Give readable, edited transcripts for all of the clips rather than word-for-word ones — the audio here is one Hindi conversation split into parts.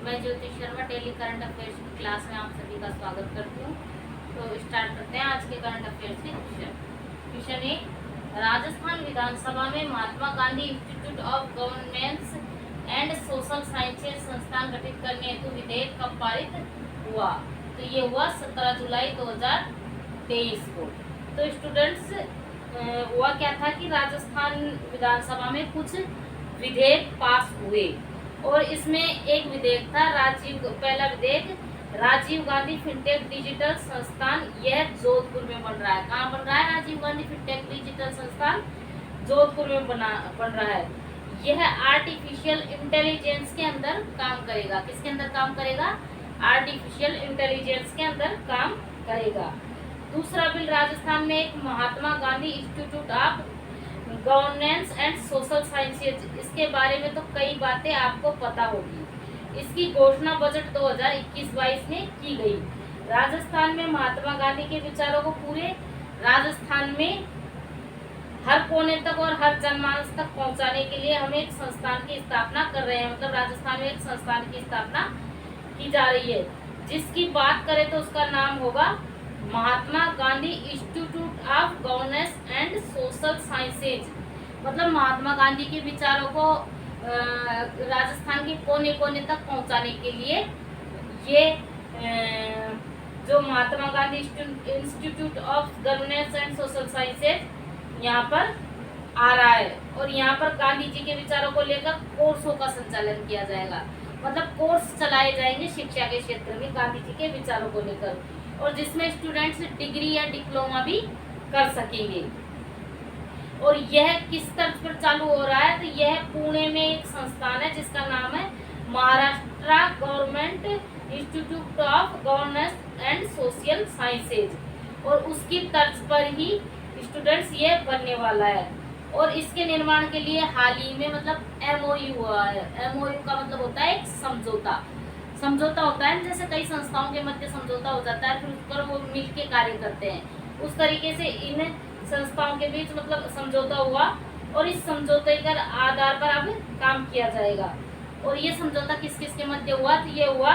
मैं Jyoti Sharma daily current affairs की क्लास में आप सभी का स्वागत करती हूँ। तो स्टार्ट करते हैं आज के करंट अफेयर्स के क्वेश्चन। क्वेश्चन 1, राजस्थान विधानसभा में Mahatma Gandhi institute of governance and social sciences संस्थान गठित करने हेतु विधेयक कब पारित हुआ? तो ये हुआ 17 जुलाई 2023 को। तो स्टूडेंट्स, हुआ क्या था कि राजस्थान विधानसभा में कुछ विधेयक पास हुए और इसमें एक विधेयक था पहला विधेयक राजीव गांधी फिनटेक डिजिटल संस्थान, यह जोधपुर में बन रहा है। कहाँ बन रहा है? राजीव गांधी फिनटेक डिजिटल संस्थान जोधपुर में बन रहा है। यह आर्टिफिशियल इंटेलिजेंस के अंदर काम करेगा। किसके अंदर काम करेगा? आर्टिफिशियल इंटेलिजेंस के अंदर काम करेगा। दूसरा बिल, राजस्थान में एक Mahatma Gandhi institute of governance and social sciences, इसके बारे में तो कई बातें आपको पता होगी। इसकी घोषणा बजट 2021-22 में की गई। राजस्थान में महात्मा गांधी के विचारों को पूरे राजस्थान में हर कोने तक और हर जनमानस तक पहुंचाने के लिए हम एक संस्थान की स्थापना कर रहे हैं। मतलब राजस्थान में एक संस्थान की स्थापना की जा रही है, जिसकी बात करें तो उसका नाम होगा Mahatma Gandhi institute of governance and social sciences. मतलब महात्मा गांधी के विचारों को राजस्थान के कोने कोने तक पहुंचाने के लिए ये जो Mahatma Gandhi institute of governance and social sciences यहाँ पर आ रहा है। और यहाँ पर गांधी जी के विचारों को लेकर कोर्सों का संचालन किया जाएगा। मतलब कोर्स चलाए जाएंगे शिक्षा के क्षेत्र में गांधी जी के विचारों को लेकर, और जिसमें स्टूडेंट्स डिग्री या डिप्लोमा भी कर सकेंगे। और यह किस तर्ज पर चालू हो रहा है? तो यह पुणे में एक संस्थान है जिसका नाम है Maharashtra government institute of governance and social sciences, और उसकी तर्ज पर ही स्टूडेंट्स ये बनने वाला है। और इसके निर्माण के लिए हाल ही में मतलब MOU हुआ है। MOU का मतलब होता है एक समझौता होता है, जैसे कई संस्थाओं के मध्य समझौता हो जाता है, फिर उस पर वो मिलके कार्य करते हैं। उस तरीके से इन संस्थाओं के बीच मतलब समझौता हुआ और इस समझौते के आधार पर अब काम किया जाएगा। और ये समझौता किस किस के मध्य हुआ? तो ये हुआ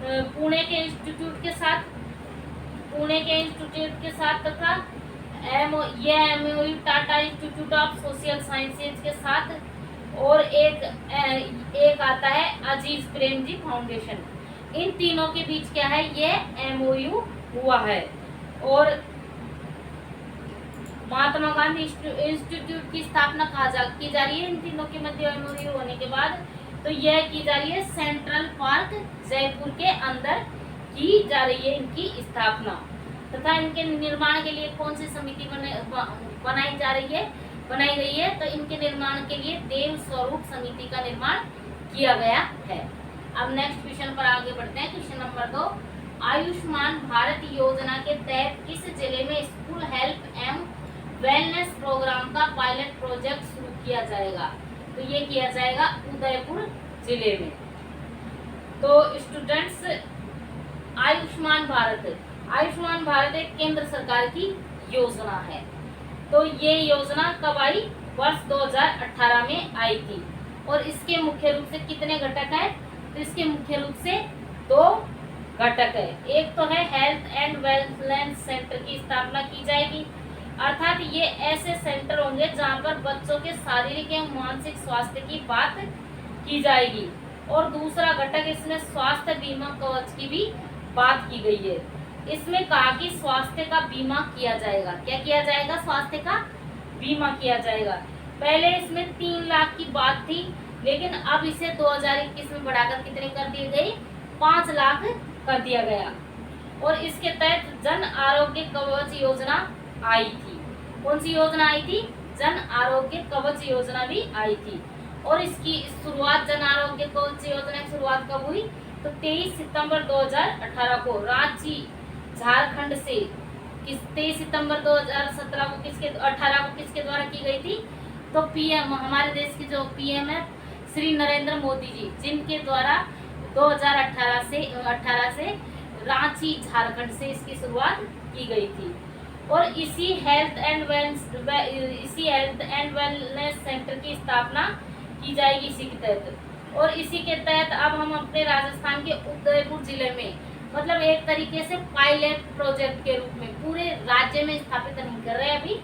पुणे के इंस्टीट्यूट के साथ तथा MOU Tata institute of social sciences के साथ, और एक आता है अजीज प्रेमजी फाउंडेशन। इन तीनों के बीच क्या है? ये MOU हुआ है। और महात्मा गांधी इंस्टीट्यूट की स्थापना की जा रही है इन तीनों के मध्य MOU होने के बाद। तो यह की जा रही है सेंट्रल पार्क जयपुर के अंदर की जा रही है इनकी स्थापना। तथा इनके निर्माण के लिए कौन सी समिति बनाई गई है? तो इनके निर्माण के लिए देव स्वरूप समिति का निर्माण किया गया है। अब नेक्स्ट क्वेश्चन पर आगे बढ़ते हैं। क्वेश्चन नंबर 2, आयुष्मान भारत योजना के तहत किस जिले में स्कूल हेल्थ एवं वेलनेस प्रोग्राम का पायलट प्रोजेक्ट शुरू किया जाएगा? तो ये किया जाएगा उदयपुर जिले में। तो स्टूडेंट्स, आयुष्मान भारत एक केंद्र सरकार की योजना है। तो ये योजना कब आई? वर्ष 2018 में आई थी। और इसके मुख्य रूप से कितने घटक हैं? तो इसके मुख्य रूप से 2 घटक है। एक तो है हेल्थ एंड वेलनेस सेंटर की स्थापना की जाएगी, अर्थात ये ऐसे सेंटर होंगे जहां पर बच्चों के शारीरिक एवं मानसिक स्वास्थ्य की बात की जाएगी। और दूसरा घटक इसमें स्वास्थ्य बीमा कवच की भी बात की गई है। इसमें कहा कि स्वास्थ्य का बीमा किया जाएगा। क्या किया जाएगा? स्वास्थ्य का बीमा किया जाएगा। पहले इसमें 3 लाख की बात थी, लेकिन अब इसे 2021 में बढ़ाकर कितने कर दिए गए? 5 लाख कर दिया गया। और इसके तहत जन आरोग्य कवच योजना आई थी। कौन सी योजना आई थी? जन आरोग्य कवच योजना भी आई थी। और इसकी शुरुआत, जन आरोग्य कवच योजना की शुरुआत कब हुई? तो 23 सितंबर 2018 को रांची झारखंड से। 23 सितंबर 2018 को किसके द्वारा की गई थी? तो PM, हमारे देश के जो PM है श्री नरेंद्र मोदी जी, जिनके द्वारा 2018 से रांची झारखंड से इसकी शुरुआत की गई थी। और इसी हेल्थ एंड वेलनेस सेंटर की स्थापना की जाएगी इसी के तहत। और इसी के तहत अब हम अपने राजस्थान के उदयपुर जिले में, मतलब एक तरीके से पायलट प्रोजेक्ट के रूप में पूरे राज्य में स्थापित नहीं कर रहे अभी,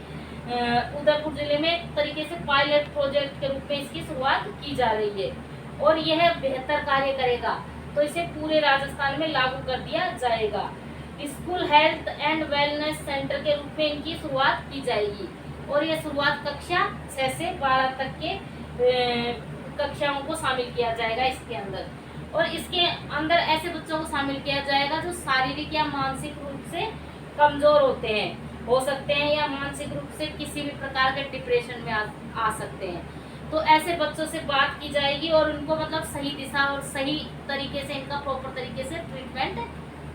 उदयपुर जिले में एक तरीके से पायलट प्रोजेक्ट के रूप में इसकी शुरुआत की जा रही है और यह बेहतर कार्य करेगा तो इसे पूरे राजस्थान में लागू कर दिया जाएगा। School health and wellness centre के रूप में इनकी शुरुआत की जाएगी और यह शुरुआत कक्षा 6 से 12 तक के कक्षाओं को शामिल किया जाएगा इसके अंदर। और इसके अंदर ऐसे बच्चों को शामिल किया जाएगा जो शारीरिक या मानसिक रूप से कमजोर होते हैं, हो सकते हैं, या मानसिक रूप से किसी भी प्रकार के डिप्रेशन में आ सकते हैं। तो ऐसे बच्चों से बात की जाएगी और उनको मतलब सही दिशा और सही तरीके से इनका प्रॉपर तरीके से ट्रीटमेंट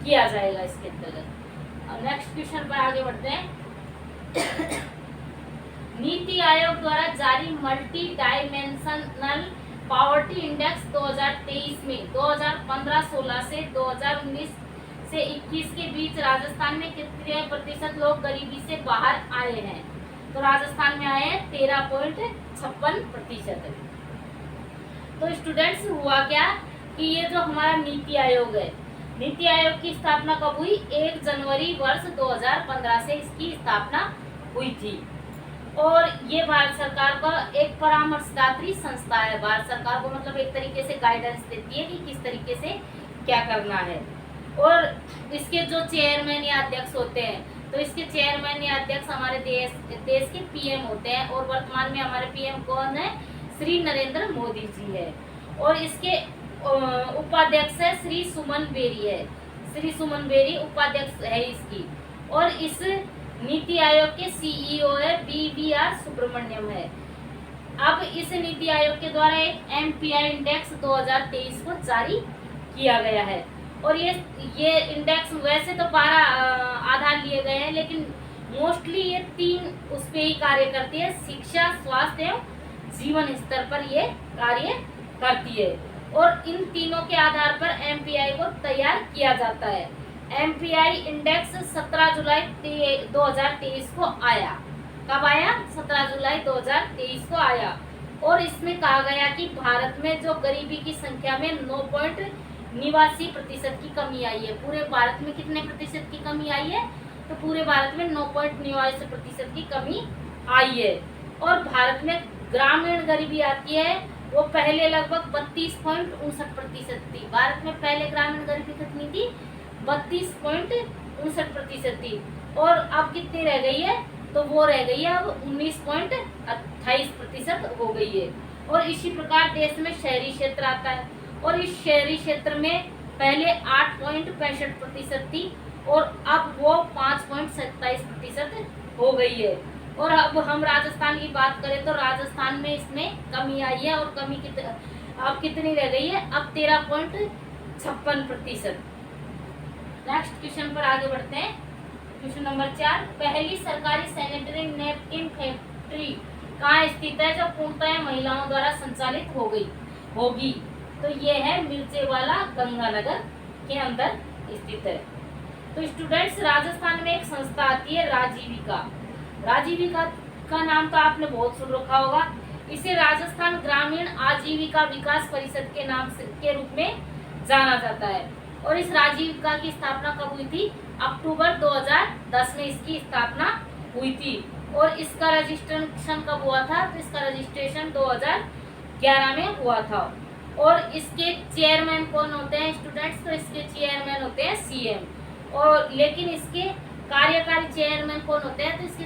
किया जाएगा इसके अंतर्गत। नेक्स्ट क्वेश्चन पर आगे बढ़ते हैं। नीति आयोग द्वारा जारी मल्टी डायमेंशनल पॉवर्टी इंडेक्स 2023 में 2015-16 से 2019 से 21 के बीच राजस्थान में कितने प्रतिशत लोग गरीबी से बाहर आए हैं? तो राजस्थान में आए हैं 13.56%। तो स्टूडेंट्स हुआ क्या कि ये जो हमारा नीति आयोग है, नीति आयोग की स्थापना कब हुई? 1 जनवरी वर्ष 2015 से इसकी स्थापना हुई थी और ये भारत सरकार का एक परामर्शदात्री संस्था है। भारत सरकार को मतलब एक तरीके से गाइडेंस देती है कि किस तरीके से क्या करना है। और इसके जो चेयरमैन या अध्यक्ष होते हैं, तो इसके चेयरमैन या अध्यक्ष हमारे देश के पीएम होते हैं और वर्तमान में हमारे पीएम कौन है? श्री नरेंद्र मोदी जी है। और इसके उपाध्यक्ष है श्री सुमन बेरी है, श्री सुमन बेरी उपाध्यक्ष है इसकी। और इस नीति आयोग के सीईओ है BVR सुब्रमण्यम है। अब इस नीति आयोग के द्वारा एक MPI इंडेक्स 2023 को जारी किया गया है और ये इंडेक्स वैसे तो 12 आधार लिए गए हैं, लेकिन मोस्टली ये 3 उस पे ही कार्य करती है। शिक्षा, स्वास्थ्य एवं जीवन स्तर पर ये कार्य करती है और इन तीनों के आधार पर MPI को तैयार किया जाता है। MPI इंडेक्स 17 जुलाई 2023 को आया। कब आया? 17 जुलाई 2023 को आया और इसमें कहा गया कि भारत में जो गरीबी की संख्या में 9.89% की कमी आई है। पूरे भारत में कितने प्रतिशत की कमी आई है? तो पूरे भारत में 9.89% की कमी आई है। और भारत में ग्रामीण गरीबी आती है, वो पहले लगभग 32.59% थी। भारत में पहले ग्रामीण गरीबी कितनी थी? 32.59% थी और अब कितनी रह गई है? तो वो रह गई है अब 19.28% हो गई है। और इसी प्रकार देश में शहरी क्षेत्र आता है और इस शहरी क्षेत्र में पहले 8.65% थी और अब वो 5.27% हो गई है। और अब हम राजस्थान की बात करें तो राजस्थान में इसमें कमी आई है और कमी अब कितनी रह गई है? अब 13.56%। नेक्स्ट क्वेश्चन पर आगे बढ़ते हैं। क्वेश्चन नंबर 4, पहली सरकारी सैनिटरी नैपकिन फैक्ट्री कहाँ स्थित है जो पूर्णतः महिलाओं द्वारा संचालित होगी? तो ये है मिर्चेवाला गंगानगर के अंदर स्थित है। तो स्टूडेंट्स राजस्थान में एक संस्था आती है राजीविका। राजीविका का नाम तो आपने बहुत सुन रखा होगा। इसे राजस्थान ग्रामीण आजीविका विकास परिषद के नाम के रूप में जाना जाता है। और इस राजीविका की स्थापना कब हुई थी? अक्टूबर 2010 में इसकी स्थापना हुई थी। और इसका रजिस्ट्रेशन कब हुआ था? तो इसका रजिस्ट्रेशन 2011 में हुआ था। और इसके चेयरमैन कौन होते हैं स्टूडेंट्स? तो इसके चेयरमैन होते हैं CM। और लेकिन इसके कार्यकारी चेयरमैन कौन होते हैं? तो इसके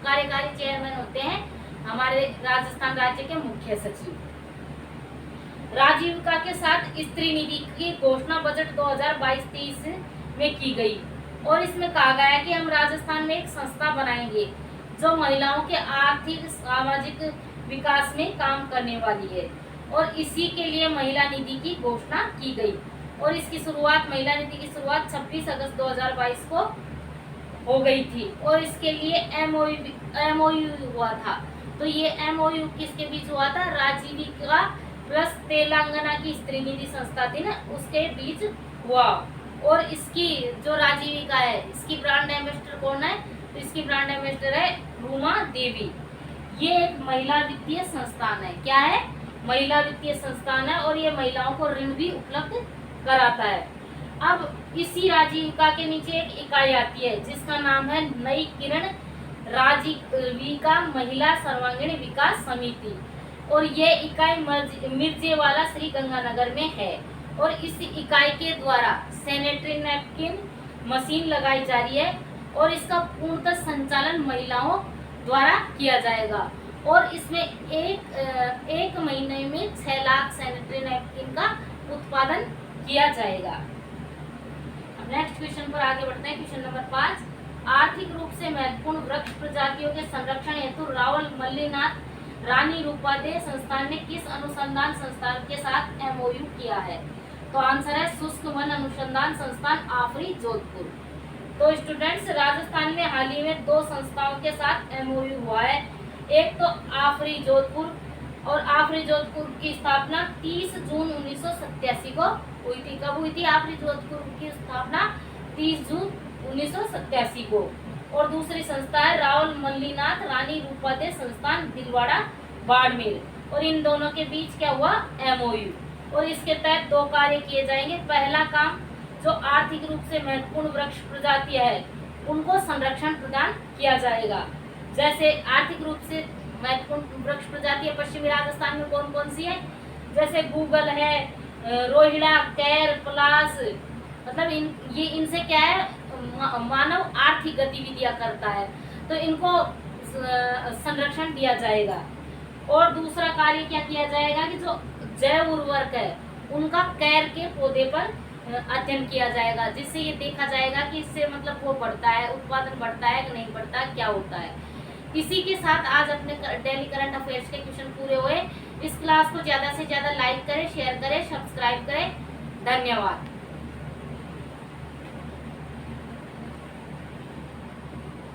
कार्यकारी चेयरमैन होते हैं हमारे राजस्थान राज्य के मुख्य सचिव। राजीविका के साथ स्त्री निधि की घोषणा बजट 2022-23 में की गई और इसमें कहा गया कि हम राजस्थान में एक संस्था बनाएंगे जो महिलाओं के आर्थिक सामाजिक विकास में काम करने वाली है और इसी के लिए महिला निधि की घोषणा की गई। और इसकी शुरुआत, महिला निधि की शुरुआत 26 अगस्त 2022 को हो गई थी और इसके लिए MOU हुआ था। तो ये MOU किसके बीच हुआ था? राजीविका प्लस तेलंगाना की स्त्री निधि संस्था थी ना, उसके बीच हुआ। और इसकी जो राजीविका है, इसकी ब्रांड एम्बेसडर कौन है? तो इसकी ब्रांड एम्बेसडर है रूमा देवी। ये एक महिला वित्तीय संस्थान है। क्या है? महिला वित्तीय संस्थान है और ये महिलाओं को ऋण भी उपलब्ध कराता है। अब इसी राजीविका के नीचे एक इकाई आती है जिसका नाम है नई किरण राजीविका महिला सर्वांगीण विकास समिति, और ये इकाई मिर्जेवाला श्री गंगानगर में है। और इस इकाई के द्वारा सैनिटरी नैपकिन मशीन लगाई जा रही है और इसका पूर्णतः संचालन महिलाओं द्वारा किया जाएगा। और इसमें एक महीने में 6 लाख सैनिटरी नैपकिन का उत्पादन किया जाएगा। अब नेक्स्ट क्वेश्चन पर आगे बढ़ते हैं। क्वेश्चन नंबर 5, आर्थिक रूप से महत्वपूर्ण वृक्ष प्रजातियों के संरक्षण हेतु रावल मल्लीनाथ रानी रूपादेय संस्थान ने किस अनुसंधान संस्थान के साथ MOU किया है? तो आंसर है शुष्क वन अनुसंधान संस्थान आफरी जोधपुर। तो स्टूडेंट्स, राजस्थान में हाल ही में 2 संस्थाओं के साथ MOU हुआ है। एक तो आफरी जोधपुर, और आफरी जोधपुर की स्थापना 30 जून 1987 को हुई थी। कब हुई थी आफरी जोधपुर की स्थापना? 30 जून 1987 को। और दूसरी संस्था है रावल मल्लीनाथ रानी रूपादेय संस्थान दिलवाड़ा बाड़मेर, और इन दोनों के बीच क्या हुआ? MOU। और इसके तहत 2 कार्य किए जाएंगे। पहला काम, जो आर्थिक रूप से महत्वपूर्ण वृक्ष प्रजातियां है उनको संरक्षण प्रदान किया जाएगा। जैसे आर्थिक रूप से महत्वपूर्ण वृक्ष प्रजातियां पश्चिमी राजस्थान में कौन कौन सी है? जैसे गूगल है, रोहिड़ा, कैर, पलास, मतलब इनसे क्या है, मानव आर्थिक गतिविधियां करता है, तो इनको संरक्षण दिया जाएगा। और दूसरा कार्य क्या किया जाएगा कि जो जैव उर्वरक है उनका कैर के पौधे पर अध्ययन किया जाएगा, जिससे ये देखा जाएगा कि इससे मतलब वो बढ़ता है, उत्पादन बढ़ता है कि नहीं बढ़ता है, क्या होता है। इसी के साथ आज अपने डेली करंट अफेयर्स के क्वेश्चन पूरे हुए। इस क्लास को ज़्यादा से ज़्यादा लाइक करें, शेयर करें, सब्सक्राइब करें। धन्यवाद।